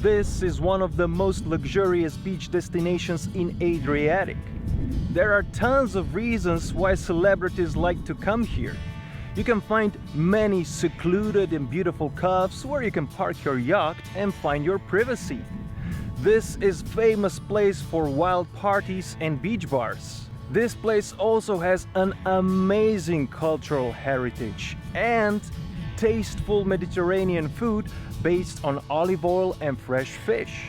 This is one of the most luxurious beach destinations in Adriatic. There are tons of reasons why celebrities like to come here. You can find many secluded and beautiful coves where you can park your yacht and find your privacy. This is a famous place for wild parties and beach bars. This place also has an amazing cultural heritage and tasteful Mediterranean food based on olive oil and fresh fish.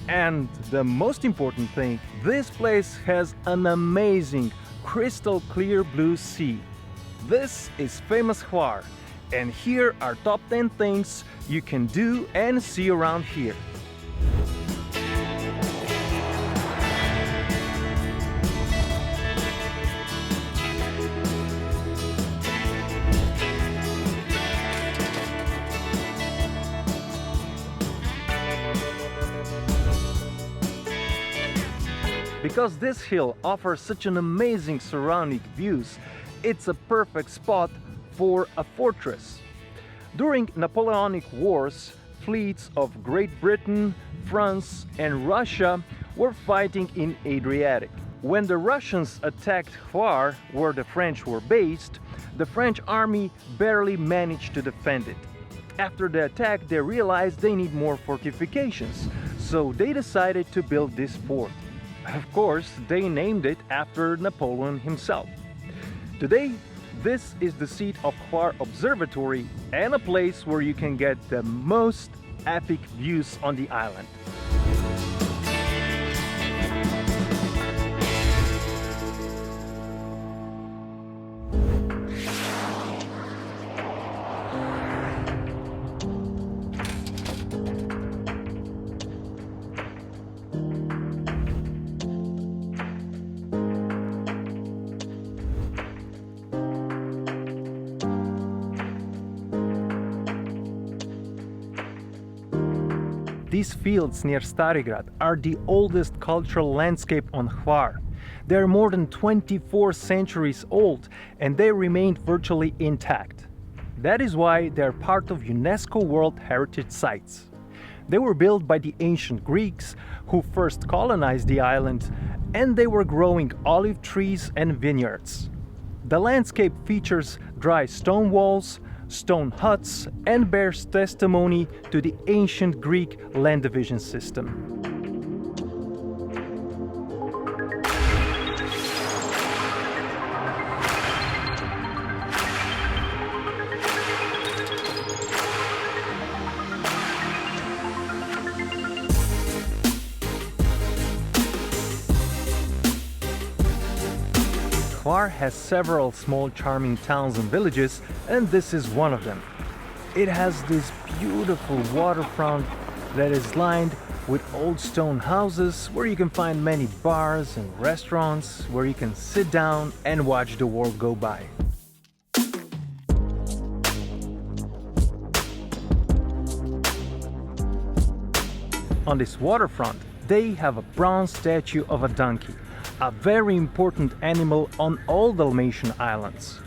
And the most important thing, this place has an amazing crystal clear blue sea. This is famous Hvar, and here are top 10 things you can do and see around here. Because this hill offers such an amazing surrounding views, it's a perfect spot for a fortress. During Napoleonic wars, fleets of Great Britain, France and Russia were fighting in Adriatic. When the Russians attacked Hvar, where the French were based, the French army barely managed to defend it. After the attack, they realized they need more fortifications, so they decided to build this fort. Of course, they named it after Napoleon himself. Today, this is the seat of Hvar Observatory and a place where you can get the most epic views on the island. These fields near Stari Grad are the oldest cultural landscape on Hvar. They are more than 24 centuries old and they remained virtually intact. That is why they are part of Unesco World Heritage Sites. They were built by the ancient Greeks who first colonized the island, and they were growing olive trees and vineyards. The landscape features dry stone walls, stone huts, and bears testimony to the ancient Greek land division system. Hvar has several small charming towns and villages, and this is one of them. It has this beautiful waterfront that is lined with old stone houses where you can find many bars and restaurants where you can sit down and watch the world go by. On this waterfront, they have a bronze statue of a donkey, a very important animal on all Dalmatian islands.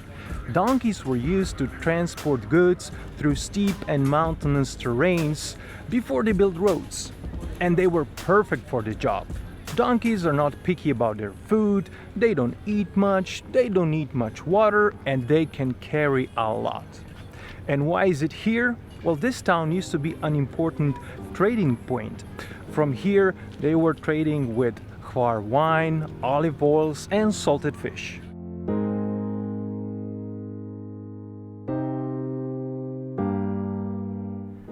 Donkeys were used to transport goods through steep and mountainous terrains before they built roads, and they were perfect for the job. Donkeys are not picky about their food, they don't eat much, they don't need much water, and they can carry a lot. And why is it here? Well, this town used to be an important trading point. From here, they were trading with Hvar wine, olive oils, and salted fish.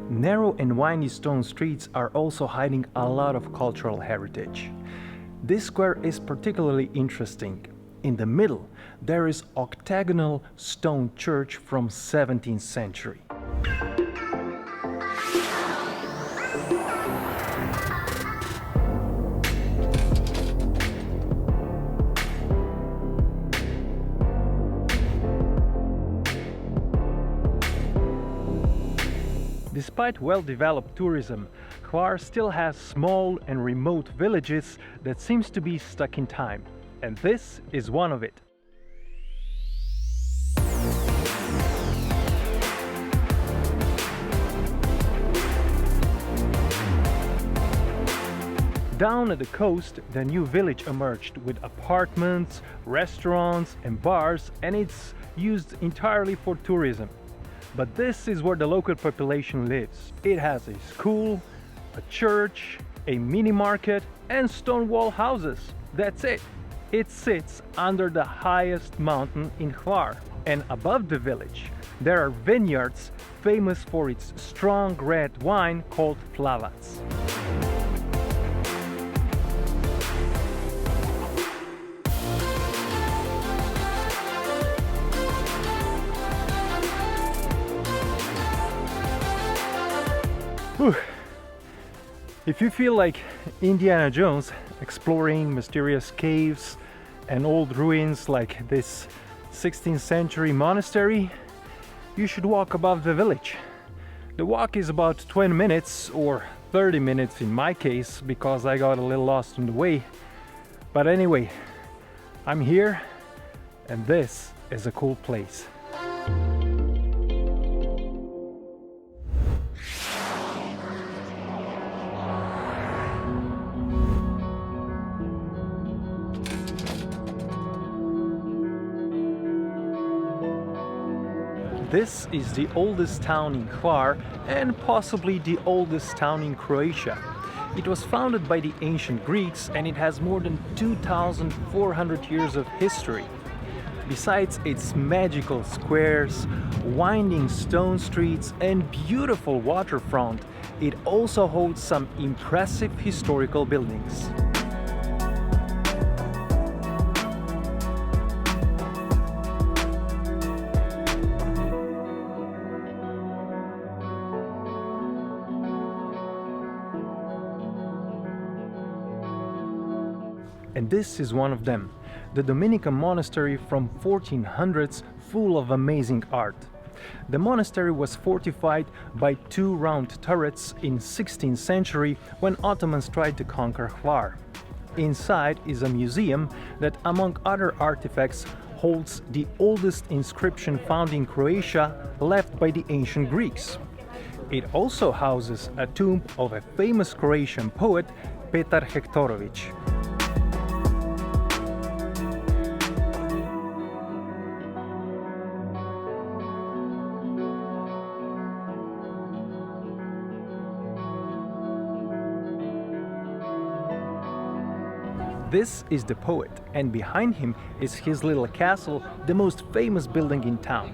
Narrow and windy stone streets are also hiding a lot of cultural heritage. This square is particularly interesting. In the middle, there is octagonal stone church from 17th century. Despite well-developed tourism, Hvar still has small and remote villages that seems to be stuck in time, and this is one of it. Down at the coast, the new village emerged with apartments, restaurants and bars, and it's used entirely for tourism. But this is where the local population lives. It has a school, a church, a mini market and stone wall houses. That's it. It sits under the highest mountain in Hvar, and above the village there are vineyards famous for its strong red wine called plavac. Whew. If you feel like Indiana Jones exploring mysterious caves and old ruins like this 16th century monastery, you should walk above the village. The walk is about 20 minutes or 30 minutes in my case because I got a little lost on the way. But anyway, I'm here and this is a cool place. This is the oldest town in Hvar and possibly the oldest town in Croatia. It was founded by the ancient Greeks and it has more than 2,400 years of history. Besides its magical squares, winding stone streets and beautiful waterfront, it also holds some impressive historical buildings. And this is one of them, the Dominican monastery from 1400s, full of amazing art. The monastery was fortified by two round turrets in 16th century when Ottomans tried to conquer Hvar. Inside is a museum that, among other artifacts, holds the oldest inscription found in Croatia left by the ancient Greeks. It also houses a tomb of a famous Croatian poet, Petar Hektorović. This is the poet, and behind him is his little castle, the most famous building in town.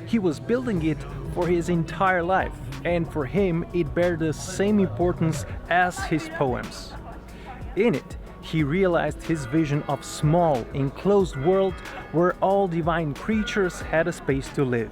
He was building it for his entire life, and for him it bears the same importance as his poems. In it, he realized his vision of small, enclosed world where all divine creatures had a space to live.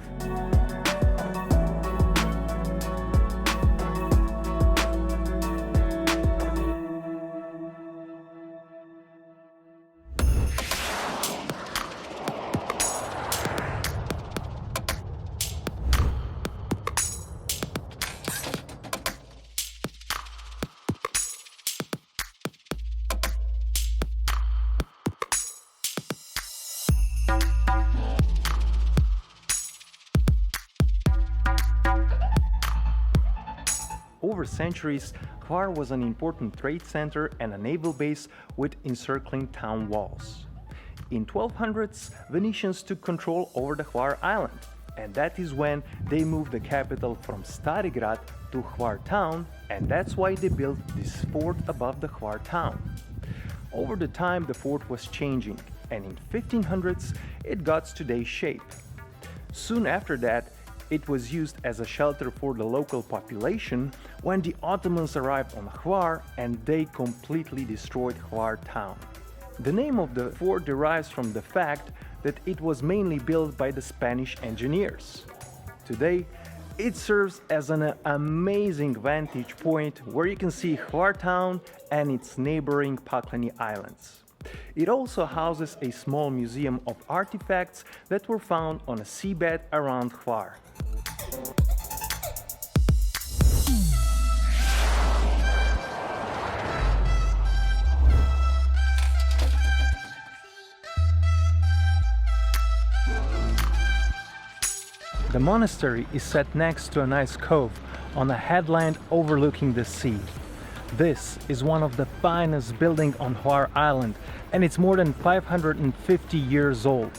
Over centuries, Hvar was an important trade center and a naval base with encircling town walls. In 1200s, Venetians took control over the Hvar Island, and that is when they moved the capital from Stari Grad to Hvar town, and that's why they built this fort above the Hvar town. Over the time, the fort was changing, and in 1500s, it got today's shape. Soon after that, it was used as a shelter for the local population when the Ottomans arrived on Hvar and they completely destroyed Hvar town. The name of the fort derives from the fact that it was mainly built by the Spanish engineers. Today, it serves as an amazing vantage point where you can see Hvar town and its neighboring Pakleni islands. It also houses a small museum of artifacts that were found on a seabed around Hvar. The monastery is set next to a nice cove on a headland overlooking the sea. This is one of the finest buildings on Hvar Island, and it's more than 550 years old.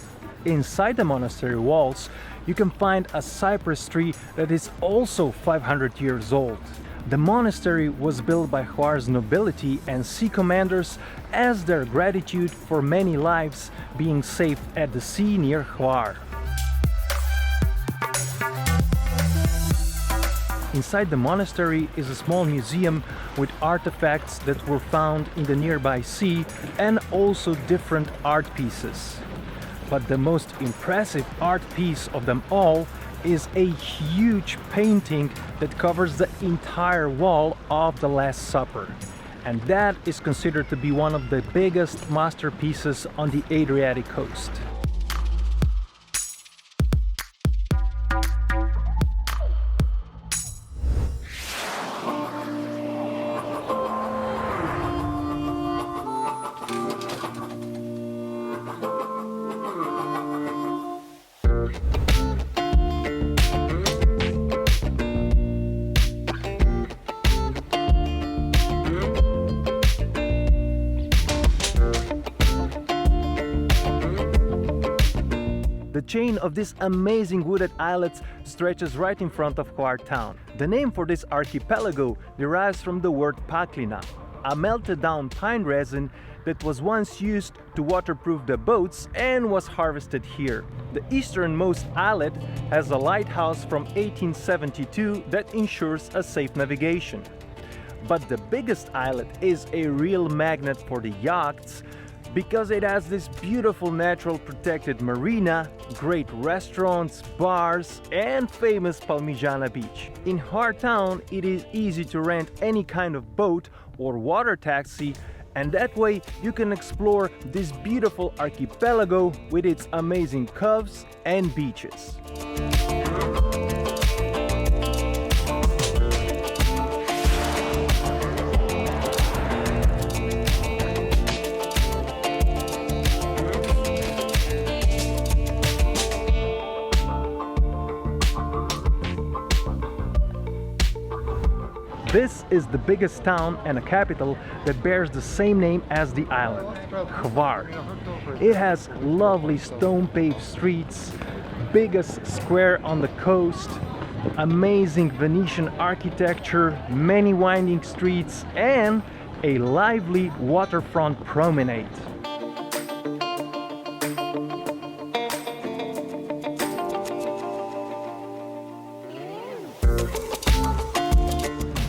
Inside the monastery walls, you can find a cypress tree that is also 500 years old. The monastery was built by Hvar's nobility and sea commanders as their gratitude for many lives being saved at the sea near Hvar. Inside the monastery is a small museum with artifacts that were found in the nearby sea and also different art pieces. But the most impressive art piece of them all is a huge painting that covers the entire wall of the Last Supper. And that is considered to be one of the biggest masterpieces on the Adriatic coast. The chain of these amazing wooded islets stretches right in front of Hvar town. The name for this archipelago derives from the word Paklena, a melted down pine resin that was once used to waterproof the boats and was harvested here. The easternmost islet has a lighthouse from 1872 that ensures a safe navigation. But the biggest islet is a real magnet for the yachts, because it has this beautiful natural protected marina, great restaurants, bars, and famous Palmigiana beach. In Hvar town, it is easy to rent any kind of boat or water taxi, and that way you can explore this beautiful archipelago with its amazing coves and beaches. This is the biggest town and a capital that bears the same name as the island, Hvar. It has lovely stone-paved streets, biggest square on the coast, amazing Venetian architecture, many winding streets, and a lively waterfront promenade.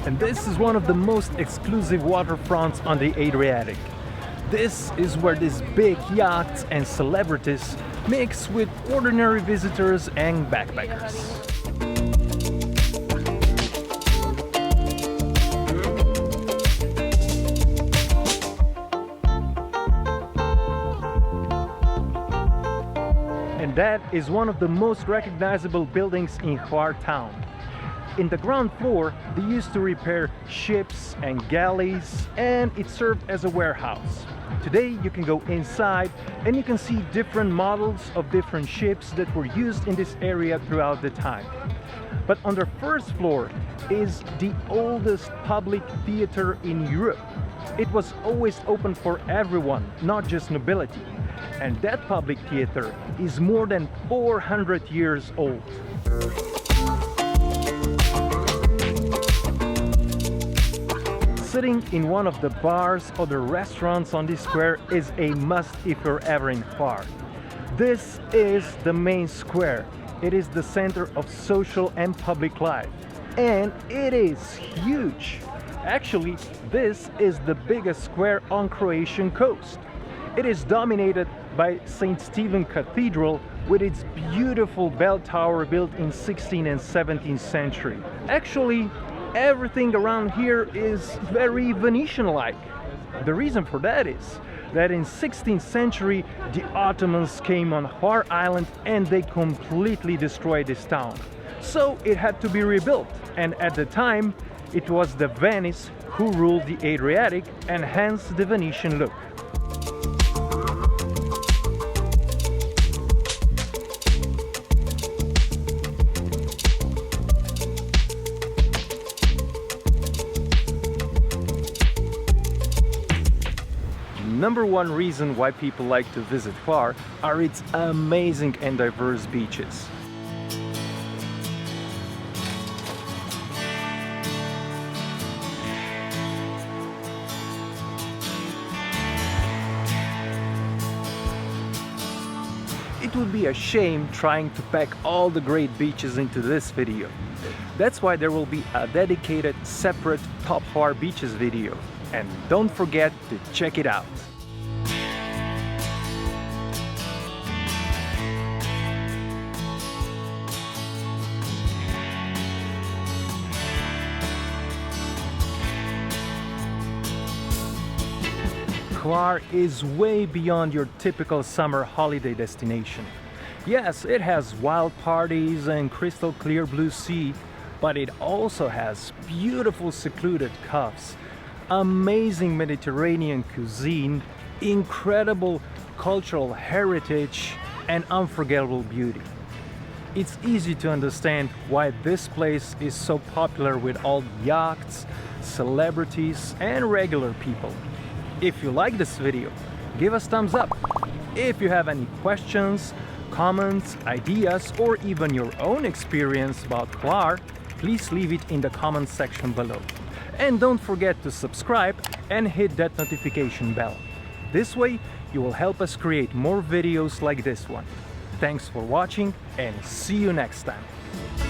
And this is one of the most exclusive waterfronts on the Adriatic. This is where these big yachts and celebrities mix with ordinary visitors and backpackers. And that is one of the most recognizable buildings in Hvar town. In the ground floor, they used to repair ships and galleys, and it served as a warehouse. Today you can go inside and you can see different models of different ships that were used in this area throughout the time. But on the first floor is the oldest public theater in Europe. It was always open for everyone, not just nobility. And that public theater is more than 400 years old. Sitting in one of the bars or the restaurants on this square is a must if you're ever in Hvar. This is the main square. It is the center of social and public life. And it is huge. Actually, this is the biggest square on Croatian coast. It is dominated by St. Stephen Cathedral with its beautiful bell tower built in 16th and 17th century. Actually, everything around here is very Venetian-like. The reason for that is that in 16th century the Ottomans came on Hvar Island and they completely destroyed this town. So it had to be rebuilt, and at the time it was the Venice who ruled the Adriatic, and hence the Venetian look. number one reason why people like to visit Hvar are its amazing and diverse beaches. It would be a shame trying to pack all the great beaches into this video. That's why there will be a dedicated, separate Top Hvar Beaches video. And don't forget to check it out. Hvar is way beyond your typical summer holiday destination. Yes, it has wild parties and crystal clear blue sea, but it also has beautiful secluded coves, amazing Mediterranean cuisine, incredible cultural heritage, and unforgettable beauty. It's easy to understand why this place is so popular with all yachts, celebrities, and regular people. If you like this video, give us thumbs up. If you have any questions, comments, ideas, or even your own experience about Hvar, please leave it in the comments section below. And don't forget to subscribe and hit that notification bell. This way, you will help us create more videos like this one. Thanks for watching and see you next time.